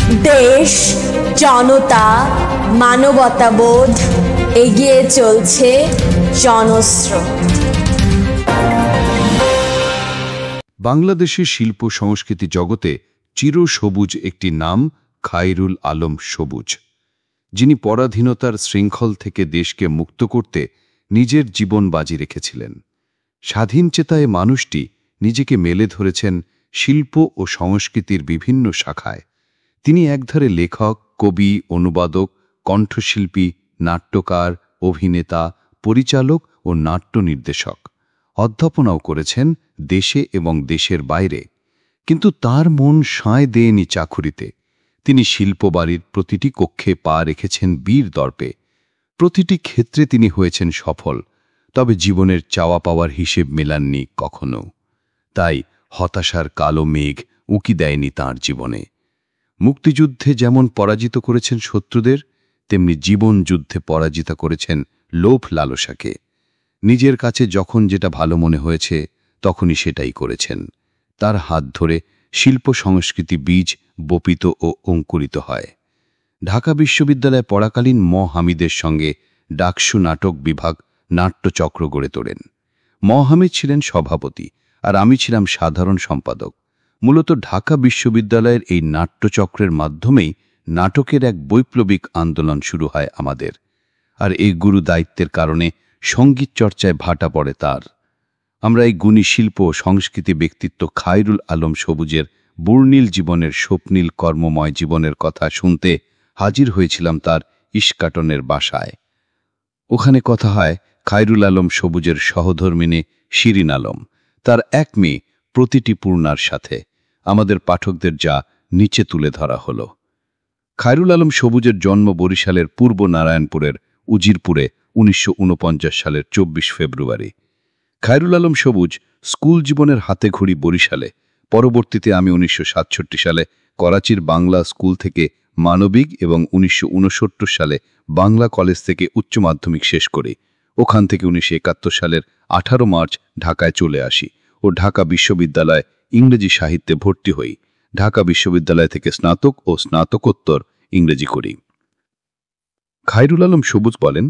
দেশ, জনতা, মানবতাবোধ, এগিয়ে চলছে জনস্রোত। বাংলাদেশের শিল্প সংস্কৃতি জগতে চিরসবুজ একটি নাম খায়রুল আলম সবুজ, যিনি পরাধীনতার শৃঙ্খল থেকে দেশকে মুক্ত করতে নিজের জীবন বাজি রেখেছিলেন। স্বাধীন চেতায় মানুষটি নিজেকে মেলে ধরেছেন শিল্প ও সংস্কৃতির বিভিন্ন শাখায়। তিনি একধারে লেখক, কবি, অনুবাদক, কণ্ঠশিল্পী, নাট্যকার, অভিনেতা, পরিচালক ও নাট্য নির্দেশক। অধ্যাপনাও করেছেন দেশে এবং দেশের বাইরে। কিন্তু তার মন সায় দেয়নি চাকুরিতে। তিনি শিল্পবাড়ির প্রতিটি কক্ষে পা রেখেছেন বীর দর্পে। প্রতিটি ক্ষেত্রে তিনি হয়েছেন সফল, তবে জীবনের চাওয়া পাওয়ার হিসেব মেলাননি কখনো। তাই হতাশার কালো মেঘ উঁকি দেয়নি তাঁর জীবনে। মুক্তিযুদ্ধে যেমন পরাজিত করেছেন শত্রুদের, তেমনি জীবন যুদ্ধে পরাজিত করেছেন লোভ লালসাকে। নিজের কাছে যখন যেটা ভালো মনে হয়েছে তখনই সেটাই করেছেন। তার হাত ধরে শিল্প সংস্কৃতি বীজ বপিত ও অঙ্কুরিত হয়। ঢাকা বিশ্ববিদ্যালয়ে পড়াকালীন হামিদের সঙ্গে ডাকসু নাটক বিভাগ নাট্যচক্র গড়ে তোলেন। হামিদ ছিলেন সভাপতি আর আমি ছিলাম সাধারণ সম্পাদক। মূলত ঢাকা বিশ্ববিদ্যালয়ের এই নাট্যচক্রের মাধ্যমেই নাটকের এক বৈপ্লবিক আন্দোলন শুরু হয় আমাদের। আর এই গুরু দায়িত্বের কারণে সঙ্গীত চর্চায় ভাটা পড়ে তার। আমরা এই গুণী শিল্প ও সংস্কৃতি ব্যক্তিত্ব খায়রুল আলম সবুজের বর্ণিল জীবনের স্বপ্নীল কর্মময় জীবনের কথা শুনতে হাজির হয়েছিলাম তার ইস্কাটনের বাসায়। ওখানে কথা হয় খায়রুল আলম সবুজের সহধর্মিনী শিরিন আলম, তার এক মেয়ে প্রতিটি পূর্ণার সাথে। আমাদের পাঠকদের যা নিচে তুলে ধরা হলো। খায়রুল আলম সবুজের জন্ম বরিশালের পূর্ব নারায়ণপুরের উজিরপুরে 1949 সালের 24 ফেব্রুয়ারি। খায়রুল আলম সবুজ স্কুল জীবনের হাতেখড়ি বরিশালে। পরবর্তীতে আমি 1967 সালে করাচির বাংলা স্কুল থেকে মানবিক এবং 1969 সালে বাংলা কলেজ থেকে উচ্চ মাধ্যমিক শেষ করি। ওখান থেকে 1971 সালের 18 মার্চ ঢাকায় চলে আসি ও ঢাকা বিশ্ববিদ্যালয় ইংরেজি সাহিত্যে ভর্তি হই। ঢাকা বিশ্ববিদ্যালয় থেকে স্নাতক ও স্নাতকোত্তর ইংরেজি করি। খায়রুল আলম সবুজ বলেন,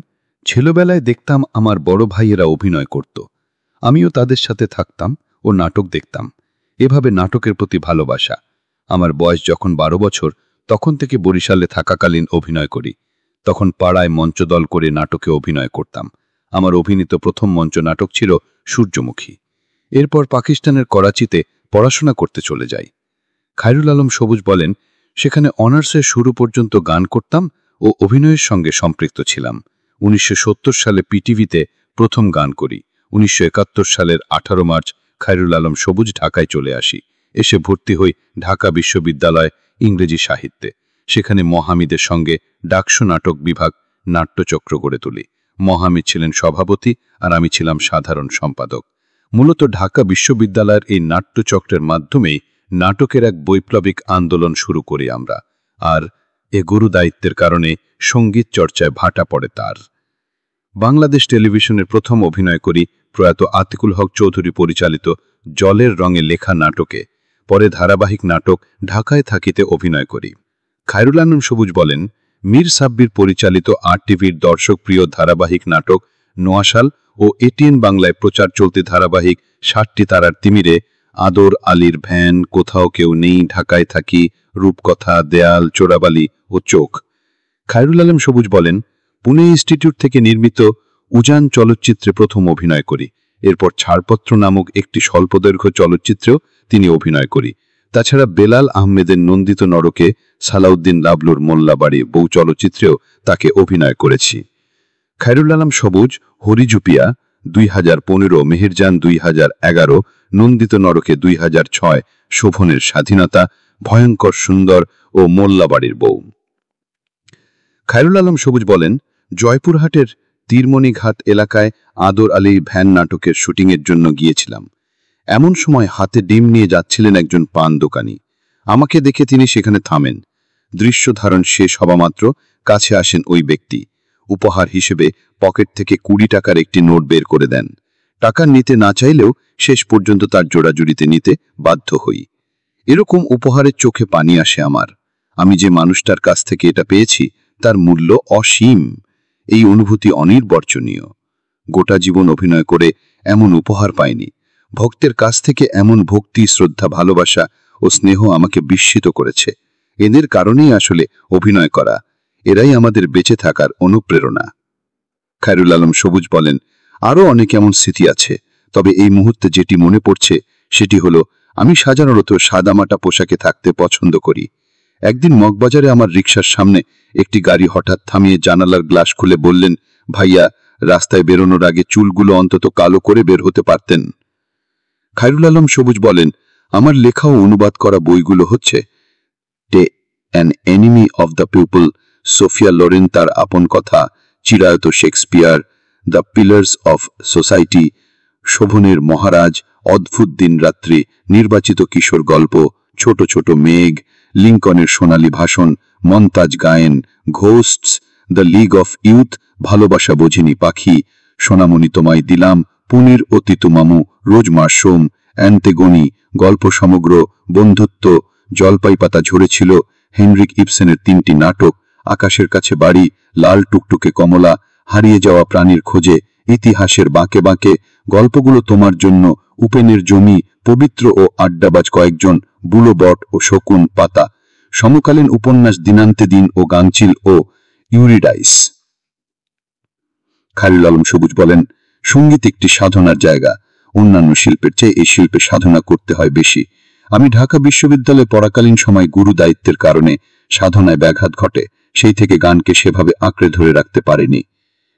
ছেলেবেলায় দেখতাম আমার বড় ভাইয়েরা অভিনয় করত। আমিও তাদের সাথে থাকতাম ও নাটক দেখতাম। এভাবে নাটকের প্রতি ভালোবাসা। আমার বয়স যখন 12 বছর, তখন থেকে বরিশালে থাকাকালীন অভিনয় করি। তখন পাড়ায় মঞ্চদল করে নাটকে অভিনয় করতাম। আমার অভিনীত প্রথম মঞ্চ নাটক ছিল সূর্যমুখী। এরপর পাকিস্তানের করাচিতে পড়াশোনা করতে চলে যাই। খায়রুল আলম সবুজ বলেন, সেখানে অনার্সের শুরু পর্যন্ত গান করতাম ও অভিনয়ের সঙ্গে সম্পৃক্ত ছিলাম। 1970 সালে পিটিভিতে প্রথম গান করি। 1971 সালের 18 মার্চ খায়রুল আলম সবুজ ঢাকায় চলে আসি। এসে ভর্তি হই ঢাকা বিশ্ববিদ্যালয় ইংরেজি সাহিত্যে। সেখানে হামিদের সঙ্গে ডাকসু নাটক বিভাগ নাট্যচক্র গড়ে তুলি। হামিদ ছিলেন সভাপতি আর আমি ছিলাম সাধারণ সম্পাদক। মূলত ঢাকা বিশ্ববিদ্যালয়ের এই নাট্যচক্রের মাধ্যমেই নাটকের এক বৈপ্লবিক আন্দোলন শুরু করি আমরা। আর এ গুরু দায়িত্বের কারণে সঙ্গীত চর্চায় ভাটা পড়ে তার। বাংলাদেশ টেলিভিশনের প্রথম অভিনয় করি প্রয়াত আতিকুল হক চৌধুরী পরিচালিত জলের রঙে লেখা নাটকে। পরে ধারাবাহিক নাটক ঢাকায় থাকিতে অভিনয় করি। খায়রুল আলম সবুজ বলেন, মীর সাব্বির পরিচালিত RTV দর্শক প্রিয় ধারাবাহিক নাটক নোয়াশাল ও এটিএন বাংলায় প্রচার চলতি ধারাবাহিক 60টি তারার তিমিরে, আদর আলীর ভ্যান, কোথাও কেউ নেই, ঢাকায় থাকি, রূপকথা, দেয়াল, চোরাবালি ও চোখ। খায়রুল আলম সবুজ বলেন, পুনে ইনস্টিটিউট থেকে নির্মিত উজান চলচ্চিত্রে প্রথম অভিনয় করি। এরপর ছাড়পত্র নামক একটি স্বল্পদৈর্ঘ্য চলচ্চিত্রেও তিনি অভিনয় করি। তাছাড়া বেলাল আহমেদের নন্দিত নরকে, সালাউদ্দিন লাবলুর মোল্লাবাড়ি বউ চলচ্চিত্রেও তাকে অভিনয় করেছি। খায়রুল আলম সবুজ হরিজুপিয়া 2015, মেহেরজান 2011, নন্দিত নরকে 2006, শোভনের স্বাধীনতা, ভয়ঙ্কর সুন্দর ও মোল্লাবাড়ির বউ। খায়রুল আলম সবুজ বলেন, জয়পুরহাটের তীরমণিঘাট এলাকায় আদর আলী ভ্যান নাটকের শুটিংয়ের জন্য গিয়েছিলাম। এমন সময় হাতে ডিম নিয়ে যাচ্ছিলেন একজন পান দোকানি। আমাকে দেখে তিনি সেখানে থামেন। দৃশ্য ধারণ শেষ হবামাত্র কাছে আসেন ওই ব্যক্তি। উপহার হিসেবে পকেট থেকে 20 টাকার একটি নোট বের করে দেন। টাকা নিতে না চাইলেও শেষ পর্যন্ত তার জোড়াজুড়িতে নিতে বাধ্য হই। এরকম উপহারের চোখে পানি আসে আমার। আমি যে মানুষটার কাছ থেকে এটা পেয়েছি তার মূল্য অসীম। এই অনুভূতি অনির্বচনীয়। গোটা জীবন অভিনয় করে এমন উপহার পাইনি। ভক্তের কাছ থেকে এমন ভক্তি, শ্রদ্ধা, ভালোবাসা ও স্নেহ আমাকে বিস্মিত করেছে। এদের কারণেই আসলে অভিনয় করা। এরাই আমাদের বেঁচে থাকার অনুপ্রেরণা। খায়রুল আলম সবুজ বলেন, আরও অনেক এমন স্মৃতি আছে, তবে এই মুহূর্তে যেটি মনে পড়ছে সেটি হলো, আমি সাধারণত সাদামাটা পোশাকে থাকতে পছন্দ করি। একদিন মগবাজারে আমার রিকশার সামনে একটি গাড়ি হঠাৎ থামিয়ে জানালার গ্লাস খুলে বললেন, ভাইয়া, রাস্তায় বেরোনোর আগে চুলগুলো অন্তত কালো করে বের হতে পারতেন। খায়রুল আলম সবুজ বলেন, আমার লেখা ও অনুবাদ করা বইগুলো হচ্ছে the an enemy of the people, Sophia Loren তার আপন কথা, চিরায়ত Shakespeare, the pillars of society, শোভনের মহারাজ, অদ্ভুত দিন রাত্রি, নির্বাচিত কিশোর গল্প, ছোট ছোট মেঘ, লিঙ্কনের সোনালী ভাষণ, মন্তাজ গায়েন, ghosts, the league of youth, ভালোবাসা বোঝেনি পাখি, সোনামণি তোমায় দিলাম, পুনের অতিতু মামু, রোজ মাশরুম, অ্যান্তেগনি, গল্প সমগ্র, বন্ধুত্ব, জলপাই পাতা ঝরেছিল, হেনরিক ইবসেনের 3টি নাটক, আকাশের কাছে বাড়ি, লাল টুকটুকে কমলা, হারিয়ে যাওয়া প্রাণীর খোঁজে, ইতিহাসের বাঁকে বাঁকে, গল্পগুলো তোমার জন্য, উপেনের জমি, পবিত্র ও আড্ডাবাজ কয়েকজন, বুলো বট ও শকুন পাতা, সমকালীন উপন্যাস দিনান্তে দিন ও গাংচিল ও ইউরিডাইস। খায়রুল আলম সবুজ বলেন, সঙ্গীত একটি সাধনার জায়গা। অন্যান্য শিল্পের চেয়ে এই শিল্পে সাধনা করতে হয় বেশি। আমি ঢাকা বিশ্ববিদ্যালয়ে পড়াকালীন সময় গুরু দায়িত্বের কারণে সাধনায় ব্যাঘাত ঘটে, সেই থেকে গানকে সেভাবে আঁকড়ে ধরে রাখতে পারিনি।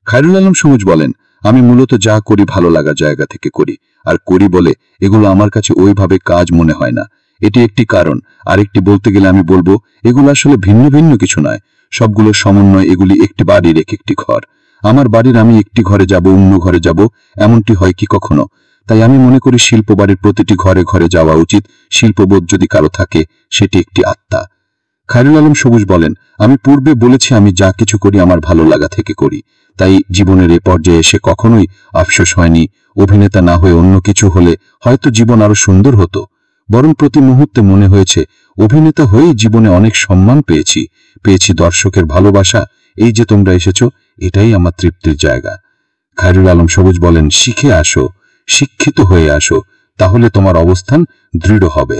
খায়রুল আলম সবুজ বলেন, আমি মূলত যা করি ভালো লাগা জায়গা থেকে করি, আর করি বলে এগুলো আমার কাছে ওইভাবে কাজ মনে হয় না। এটি একটি কারণ। আরেকটি বলতে গেলে আমি বলবো, এগুলো আসলে ভিন্ন ভিন্ন কিছু নয়, সবগুলো সমন্বয়। এগুলি একটি বাড়ির এক একটি ঘর। আমার বাড়ির আমি একটি ঘরে যাব, অন্য ঘরে যাব, এমনটি হয় কি কখনো? তাই আমি মনে করি শিল্প বাড়ির প্রতিটি ঘরে ঘরে যাওয়া উচিত। শিল্পবোধ যদি কারো থাকে, সেটি একটি আত্মা। খায়রুল আলম সবুজ বলেন, আমি পূর্বে বলেছি আমি যা কিছু করি আমার ভালো লাগা থেকে করি, তাই জীবনের এ পর্যায়ে এসে কখনোই আফসোস হয়নি। অভিনেতা না হয়ে অন্য কিছু হলে হয়তো জীবন আরো সুন্দর হতো, বরং প্রতি মুহূর্তে মনে হয়েছে অভিনেতা হয়েই জীবনে অনেক সম্মান পেয়েছি দর্শকের ভালোবাসা। এই যে তোমরা এসেছো, এটাই আমার তৃপ্তির জায়গা। খায়রুল আলম সবুজ বলেন, শিখে আসো, শিক্ষিত হয়ে আসো, তাহলে তোমার অবস্থান দৃঢ় হবে।